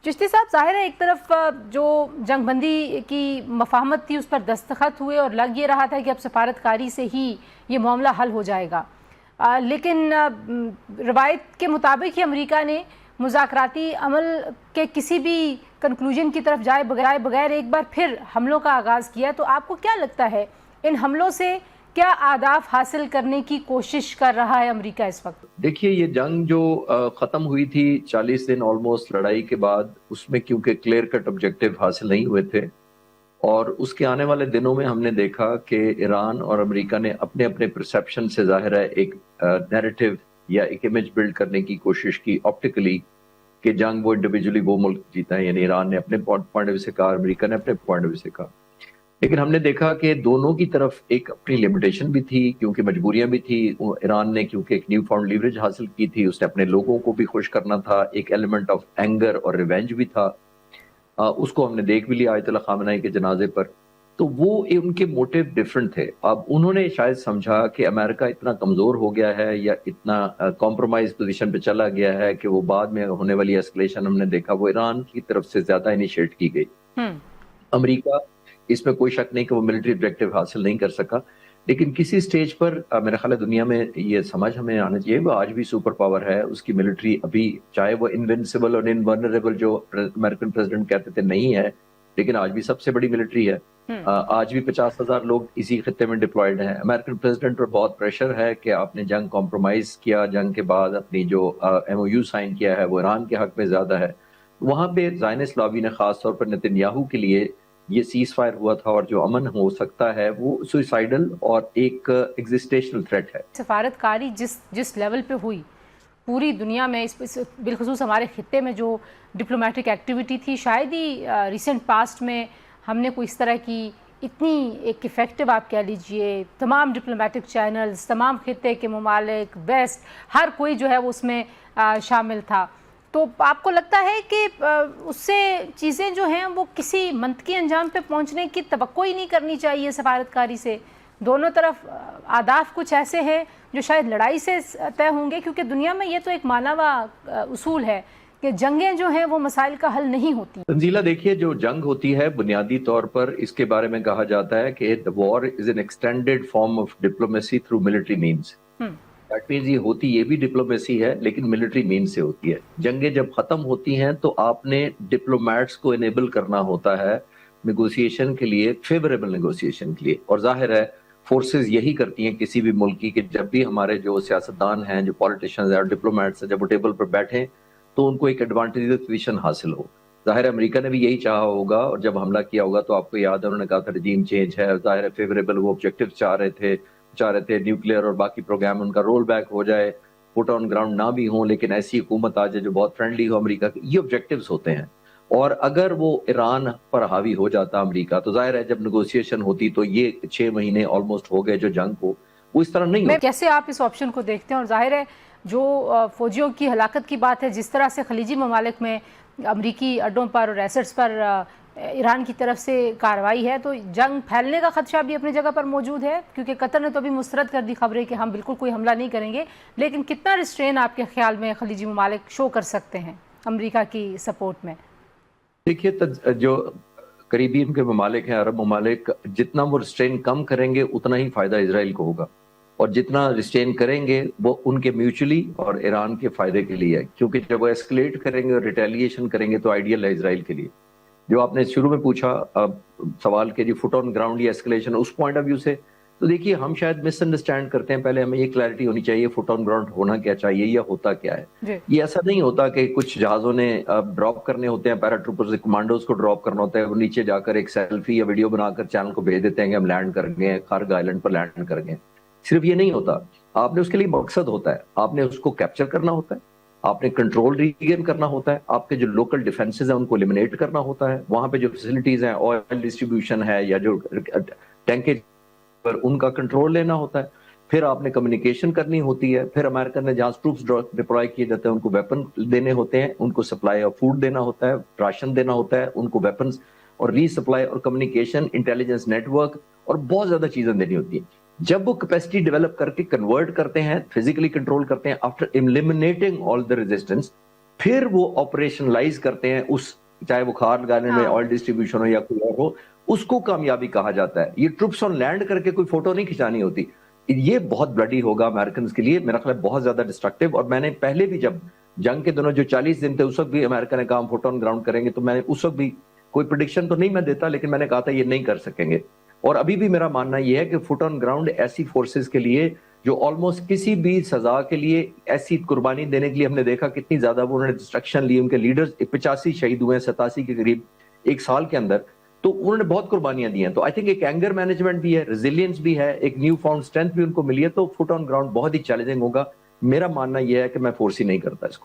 चिश्ती साहब, ज़ाहिर है एक तरफ जो जंगबंदी की मफाहमत थी उस पर दस्तखत हुए और लग ये रहा था कि अब सफारतकारी से ही ये मामला हल हो जाएगा, लेकिन रवायत के मुताबिक ही अमेरिका ने मुज़ाकराती अमल के किसी भी कंक्लूजन की तरफ जाए बगैर एक बार फिर हमलों का आगाज़ किया। तो आपको क्या लगता है, इन हमलों से क्या आदाफ हासिल करने की कोशिश कर रहा है अमेरिका इस वक्त? देखिए, ये जंग जो खत्म हुई थी 40 दिन ऑलमोस्ट लड़ाई के बाद, उसमें क्योंकि क्लियर कट ऑब्जेक्टिव हासिल नहीं हुए थे और उसके आने वाले दिनों में हमने देखा कि ईरान और अमेरिका ने अपने अपने परसेप्शन से ज़ाहिर है एक नैरेटिव या एक इमेज बिल्ड करने की कोशिश की ऑप्टिकली कि जंग वो इंडिविजुअली वो मुल्क जीता है, यानी ईरान ने अपने पॉइंट ऑफ व्यू से कहा, अमेरिका ने अपने पॉइंट ऑफ व्यू से कहा। लेकिन हमने देखा कि दोनों की तरफ एक अपनी लिमिटेशन भी थी, क्योंकि मजबूरियां भी थी। ईरान ने क्योंकि एक न्यू फाउंड लीवरेज हासिल की थी, उसने अपने लोगों को भी खुश करना था, एक एलिमेंट ऑफ एंगर और रिवेंज भी था। उसको हमने देख भी लिया आयतुल्लाह खामेनी के जनाजे पर। तो वो उनके मोटिव डिफरेंट थे। अब उन्होंने शायद समझा कि अमेरिका इतना कमजोर हो गया है या इतना कॉम्प्रोमाइज पोजीशन पे चला गया है कि वो बाद में होने वाली एस्केलेशन हमने देखा वो ईरान की तरफ से ज्यादा इनिशिएट की गई। अमेरिका, इसमें कोई शक नहीं कि वो मिलिट्री ऑब्जेक्टिव हासिल नहीं कर सका, लेकिन किसी स्टेज पर मेरा ख्याल है दुनिया में ये समझ हमें आना चाहिए, वो आज भी सुपर पावर है, उसकी मिलिट्री अभी चाहे वो इनविंसिबल और इनवर्नरेबल जो अमेरिकन प्रेसिडेंट कहते थे नहीं है, लेकिन आज भी सबसे बड़ी मिलिट्री है। आज भी 50,000 लोग इसी खित्ते में डिप्लॉयड हैं। अमेरिकन प्रेसिडेंट पर बहुत प्रेशर है कि आपने जंग कॉम्प्रोमाइज किया, जंग के बाद अपनी जो MOU साइन किया है वो ईरान के हक में ज्यादा है। वहां पे ज़ायनिस्ट लॉबी ने खासतौर पर नेतन्याहू के लिए ये सीज फायर हुआ था और जो अमन हो सकता है वो सुसाइडल और एक एग्जिस्टेशनल थ्रेट है। सफारतकारी जिस लेवल पे हुई पूरी दुनिया में, इस बिलखुसूस हमारे खित्ते में जो डिप्लोमेटिक एक्टिविटी थी, शायद ही रिसेंट पास्ट में हमने कोई इस तरह की इतनी एक इफ़ेक्टिव, आप कह लीजिए, तमाम डिप्लोमेटिक चैनल्स, तमाम खित्ते के ममालिक, वेस्ट, हर कोई जो है वो उसमें शामिल था। तो आपको लगता है कि उससे चीज़ें जो हैं वो किसी मंतकी अंजाम पे पहुंचने की तवक्को ही नहीं करनी चाहिए सफारतकारी से? दोनों तरफ आदाफ कुछ ऐसे हैं जो शायद लड़ाई से तय होंगे, क्योंकि दुनिया में ये तो एक मानव उसूल है कि जंगें जो हैं वो मसाइल का हल नहीं होती। तंजीला, देखिए, जो जंग होती है बुनियादी तौर पर इसके बारे में कहा जाता है कि the war is an extended form of diplomacy through military means. That means ये होती ये भी डिप्लोमेसी है, लेकिन मिलिट्री मीन्स से होती है। जंगें जब खत्म होती हैं तो आपने डिप्लोमेट्स को इनेबल करना होता है नेगोशिएशन के लिए, फेवरेबल नेगोशिएशन के लिए, और जाहिर है फोर्सेस यही करती हैं किसी भी मुल्क की कि जब भी हमारे जो सियासतदान हैं, जो पॉलिटिशियंस हैं और डिप्लोमेट्स हैं, जब वो टेबल पर बैठे तो उनको एक एडवांटेजेस पोजीशन हासिल हो। जाहिर है अमेरिका ने भी यही चाहा होगा, और जब हमला किया होगा तो आपको याद है उन्होंने कहा था रजीम चेंज है, जाहिर है फेवरेबल वो ऑब्जेक्टिव चाह रहे थे न्यूक्लियर और बाकी प्रोग्राम उनका रोल बैक हो जाए, फुट ऑन ग्राउंड ना भी हो, लेकिन ऐसी हुकूमत आ जाए जो बहुत फ्रेंडली हो अमेरिका की। ये ऑब्जेक्टिव्स होते हैं। और अगर वो ईरान पर हावी हो जाता अमेरिका, तो जाहिर है जब नेगोशिएशन होती तो ये 6 महीने ऑलमोस्ट हो गए जो जंग को, वो इस तरह नहीं हो। कैसे आप इस ऑप्शन को देखते हैं? और जाहिर है जो फौजियों की हलाकत की बात है, जिस तरह से खलीजी ममालिक में अमरीकी अड्डों पर और एसेट्स पर ईरान की तरफ से कार्रवाई है, तो जंग फैलने का खदशा भी अपनी जगह पर मौजूद है, क्योंकि कतर ने तो अभी मुस्तरद कर दी खबरें कि हम बिल्कुल कोई हमला नहीं करेंगे। लेकिन कितना रिस्ट्रेन आपके ख्याल में खलीजी ममालिक शो कर सकते हैं अमरीका की सपोर्ट में? देखिए, जो करीबियन के ममालिक हैं, अरब ममालिक, जितना वो रिस्ट्रेन कम करेंगे उतना ही फायदा इसराइल को होगा, और जितना रिस्ट्रेन करेंगे वो उनके म्यूचुअली और ईरान के फायदे के लिए है, क्योंकि जब वो एस्केलेट करेंगे और रिटेलिएशन करेंगे तो आइडियल है इसराइल के लिए। जो आपने शुरू में पूछा सवाल के, जो फुट ऑन ग्राउंड या एस्केलेशन, उस पॉइंट ऑफ व्यू से तो देखिए हम शायद मिसअंडरस्टैंड करते हैं। पहले हमें ये क्लैरिटी होनी चाहिए फुट ऑन ग्राउंड होना क्या चाहिए या होता क्या है। ये ऐसा नहीं होता कि कुछ जहाजों ने ड्रॉप करने होते हैं, पैराट्रूपर्स कमांडोज को ड्रॉप करना होता है, वो नीचे जाकर एक सेल्फी या वीडियो बनाकर चैनल को भेज देते हैं कि हम लैंड कर गए, खार्ग आइलैंड पर लैंड कर गए। सिर्फ ये नहीं होता, आपने उसके लिए मकसद होता है, आपने उसको कैप्चर करना होता है, आपने कंट्रोल रीगेन करना होता है, आपके जो लोकल डिफेंसेस हैं उनको एलिमिनेट करना होता है, वहां पे जो फैसिलिटीज हैं, ऑयल डिस्ट्रीब्यूशन है या जो टैंकेज पर, उनका कंट्रोल लेना होता है। फिर आपने कम्युनिकेशन करनी होती है, फिर अमेरिकन ने जहां ट्रूप्स डिप्लॉय किए जाते हैं उनको वेपन देने होते हैं, उनको सप्लाई ऑफ फूड देना होता है, राशन देना होता है, उनको वेपन्स और रीसप्लाई और कम्युनिकेशन, इंटेलिजेंस नेटवर्क और बहुत ज्यादा चीजें देनी होती है। जब वो कैपेसिटी डेवलप करके कन्वर्ट करते हैं, फिजिकली कंट्रोल करते हैं, after eliminating all the resistance, फिर वो ऑपरेशनलाइज करते हैं उस, चाहे वो खार गार्डन में हाँ। ऑयल डिस्ट्रीब्यूशन हो या कोई और हो, उसको कामयाबी कहा जाता है। ये ट्रुप्स ऑन लैंड करके कोई फोटो नहीं खिंचानी होती। ये बहुत ब्लडी होगा अमेरिकन के लिए, मेरा ख्याल है बहुत ज्यादा डिस्ट्रक्टिव। और मैंने पहले भी जब जंग के दिनों जो 40 दिन थे उस वक्त भी अमेरिका ने कहा हम फोटो ऑन ग्राउंड करेंगे, तो मैंने उस वक्त भी कोई प्रिडिक्शन तो नहीं मैं देता, लेकिन मैंने कहा था ये नहीं कर सकेंगे। और अभी भी मेरा मानना यह है कि फुट ऑन ग्राउंड ऐसी फोर्सेस के लिए जो ऑलमोस्ट किसी भी सजा के लिए ऐसी कुर्बानी देने के लिए, हमने देखा कितनी ज्यादा वो उन्होंने डिस्ट्रक्शन ली, उनके लीडर्स 85 शहीद हुए, 87 के करीब एक साल के अंदर, तो उन्होंने बहुत कुर्बानियां दी हैं। तो आई थिंक एक एंगर मैनेजमेंट भी है, रेजिलियंस भी है, एक न्यू फाउंड स्ट्रेंथ भी उनको मिली है, तो फुट ऑन ग्राउंड बहुत ही चैलेंजिंग होगा। मेरा मानना यह है कि मैं फोर्स ही नहीं करता इसको।